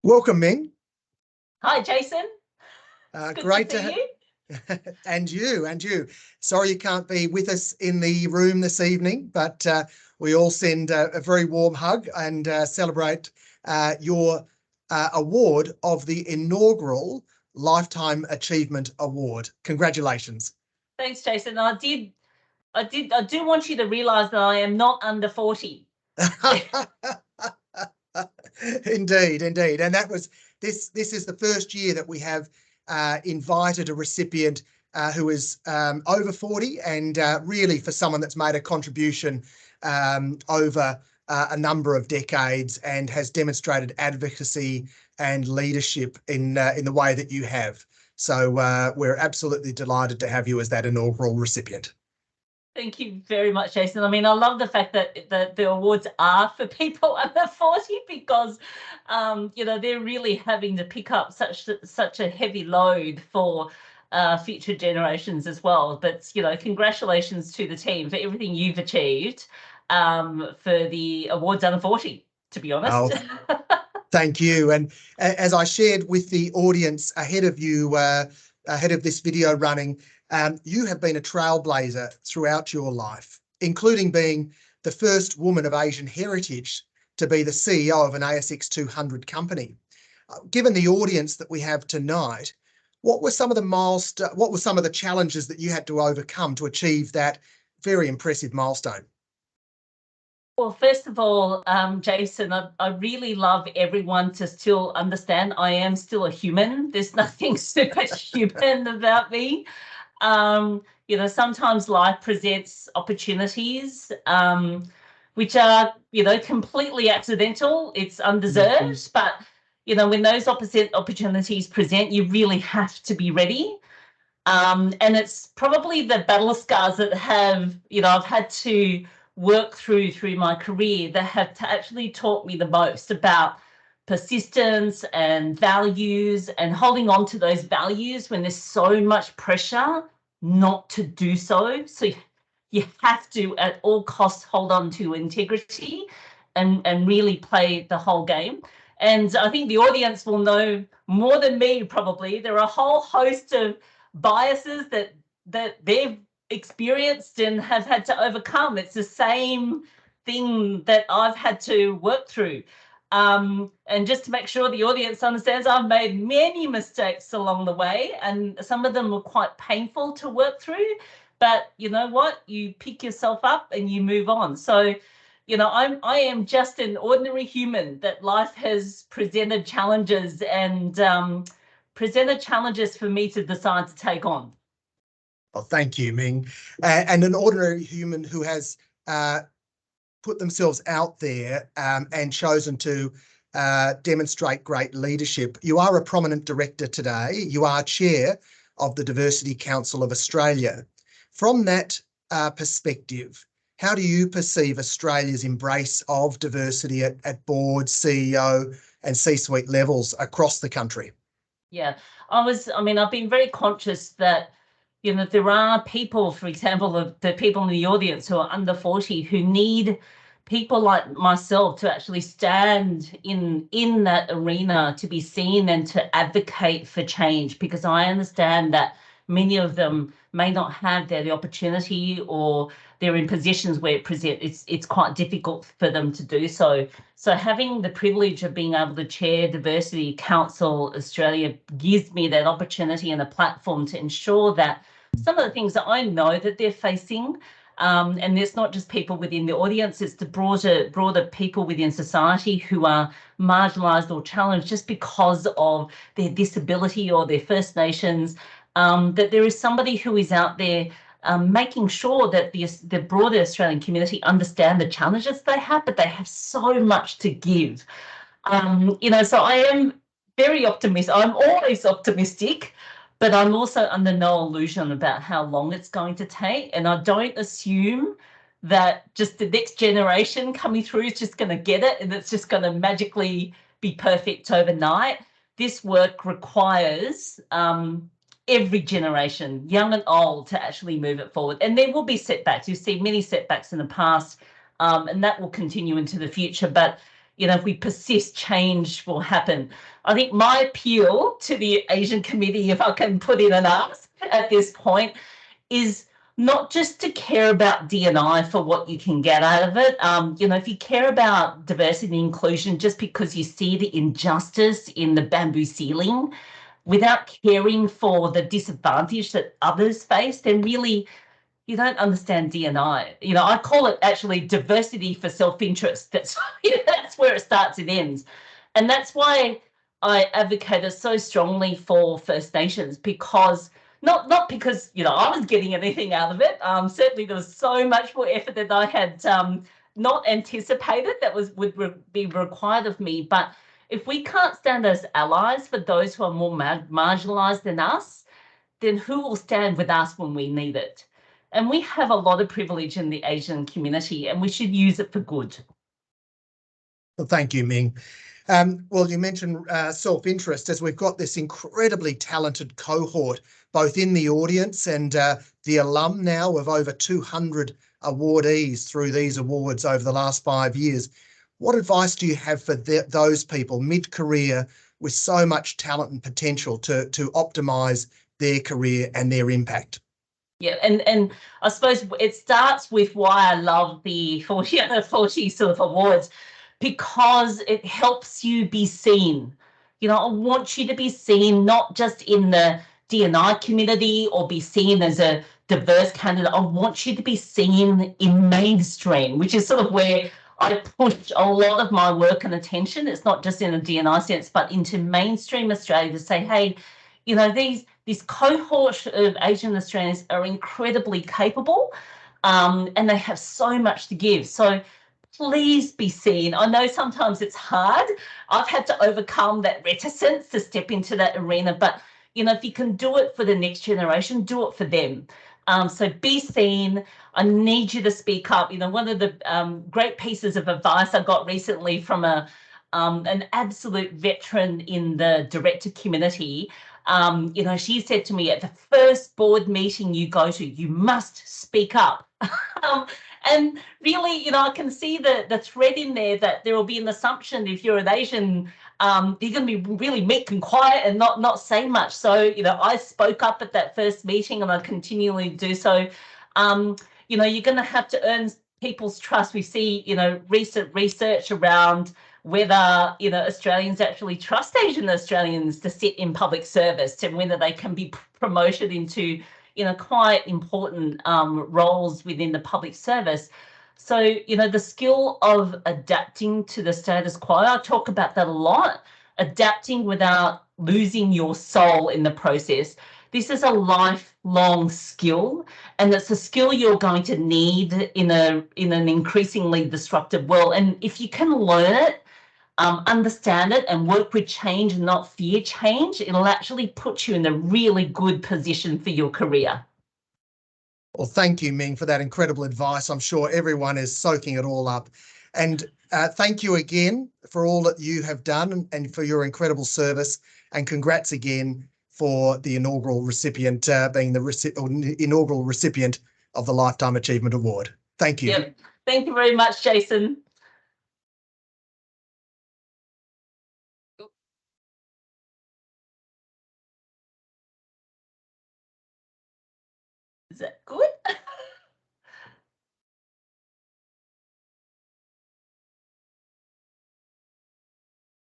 Welcome, Ming. Hi, Jason. It's good Great to see you. and you. Sorry you can't be with us in the room this evening, but we all send a very warm hug and celebrate your award of the inaugural Lifetime Achievement Award. Congratulations. Thanks, Jason. I do want you to realise that I am not under 40. Indeed. And this is the first year that we have invited a recipient who is over 40 and really for someone that's made a contribution over a number of decades and has demonstrated advocacy and leadership in the way that you have. So we're absolutely delighted to have you as that inaugural recipient. Thank you very much, Jason. I mean, I love the fact that the awards are for people under 40 because, they're really having to pick up such a heavy load for future generations as well. But, congratulations to the team for everything you've achieved for the awards under 40, to be honest. Oh, thank you. And as I shared with the audience ahead of this video running, you have been a trailblazer throughout your life, including being the first woman of Asian heritage to be the CEO of an ASX 200 company. Given the audience that we have tonight, what were some of the challenges that you had to overcome to achieve that very impressive milestone? Well, first of all, Jason, I really love everyone to still understand I am still a human. There's nothing superhuman about me. Sometimes life presents opportunities which are, completely accidental. It's undeserved, but, when those opportunities present, you really have to be ready. And it's probably the battle scars that I've had to work through my career that have actually taught me the most about persistence and values and holding on to those values when there's so much pressure not to do so. So you have to at all costs hold on to integrity and really play the whole game. And I think the audience will know more than me probably. There are a whole host of biases that they've experienced and have had to overcome. It's the same thing that I've had to work through. And just to make sure the audience understands, I've made many mistakes along the way, and some of them were quite painful to work through. But you know what? You pick yourself up and you move on. So, I am just an ordinary human that life has presented challenges and presented challenges for me to decide to take on. Well, thank you, Ming. And an ordinary human who has put themselves out there and chosen to demonstrate great leadership. You are a prominent director today. You are chair of the Diversity Council of Australia. From that perspective, how do you perceive Australia's embrace of diversity at board, CEO and C-suite levels across the country? Yeah, I've been very conscious that, there are people, for example, the people in the audience who are under 40 who need people like myself to actually stand in that arena to be seen and to advocate for change, because I understand that many of them may not have the opportunity, or they're in positions where it's quite difficult for them to do so. So having the privilege of being able to chair Diversity Council Australia gives me that opportunity and a platform to ensure that some of the things that I know that they're facing, and it's not just people within the audience, it's the broader people within society who are marginalised or challenged just because of their disability or their First Nations, that there is somebody who is out there making sure that the broader Australian community understand the challenges they have, but they have so much to give. So I am very optimistic. I'm always optimistic, but I'm also under no illusion about how long it's going to take. And I don't assume that just the next generation coming through is just going to get it and it's just going to magically be perfect overnight. This work requires every generation, young and old, to actually move it forward. And there will be setbacks. You've seen many setbacks in the past, and that will continue into the future. But, if we persist, change will happen. I think my appeal to the Asian Committee, if I can put in an ask at this point, is not just to care about D&I for what you can get out of it. If you care about diversity and inclusion just because you see the injustice in the bamboo ceiling without caring for the disadvantage that others face, then really you don't understand D&I. I call it actually diversity for self-interest. That's that's where it starts and ends. And that's why I advocated so strongly for First Nations, because not because I was getting anything out of it. Certainly there was so much more effort that I had not anticipated that would be required of me. But if we can't stand as allies for those who are more marginalised than us, then who will stand with us when we need it? And we have a lot of privilege in the Asian community, and we should use it for good. Well, thank you, Ming. Well, you mentioned self-interest, as we've got this incredibly talented cohort, both in the audience and the alum now of over 200 awardees through these awards over the last 5 years. What advice do you have for those people mid-career with so much talent and potential to optimise their career and their impact? Yeah, and I suppose it starts with why I love the 40 sort of awards, because it helps you be seen. I want you to be seen not just in the D&I community or be seen as a diverse candidate. I want you to be seen in mainstream, which is sort of where I push a lot of my work and attention. It's not just in a D&I sense, but into mainstream Australia to say, hey, this cohort of Asian Australians are incredibly capable, and they have so much to give. So please be seen. I know sometimes it's hard. I've had to overcome that reticence to step into that arena, but if you can do it for the next generation, do it for them. So be seen. I need you to speak up. One of the great pieces of advice I got recently from an absolute veteran in the director community, she said to me, at the first board meeting you go to, you must speak up. And really, I can see the thread in there that there will be an assumption if you're an Asian, you're going to be really meek and quiet and not say much. So, I spoke up at that first meeting and I continually do so. You're going to have to earn people's trust. We see, recent research around whether Australians actually trust Asian Australians to sit in public service and whether they can be promoted into quite important roles within the public service. So the skill of adapting to the status quo, I talk about that a lot, adapting without losing your soul in the process. This is a lifelong skill, and it's a skill you're going to need in an increasingly disruptive world. And if you can learn it, understand it and work with change and not fear change, it'll actually put you in a really good position for your career. Well, thank you, Ming, for that incredible advice. I'm sure everyone is soaking it all up. And thank you again for all that you have done and for your incredible service. And congrats again for the inaugural recipient, being the inaugural recipient of the Lifetime Achievement Award. Thank you. Yep. Thank you very much, Jason. Is that good?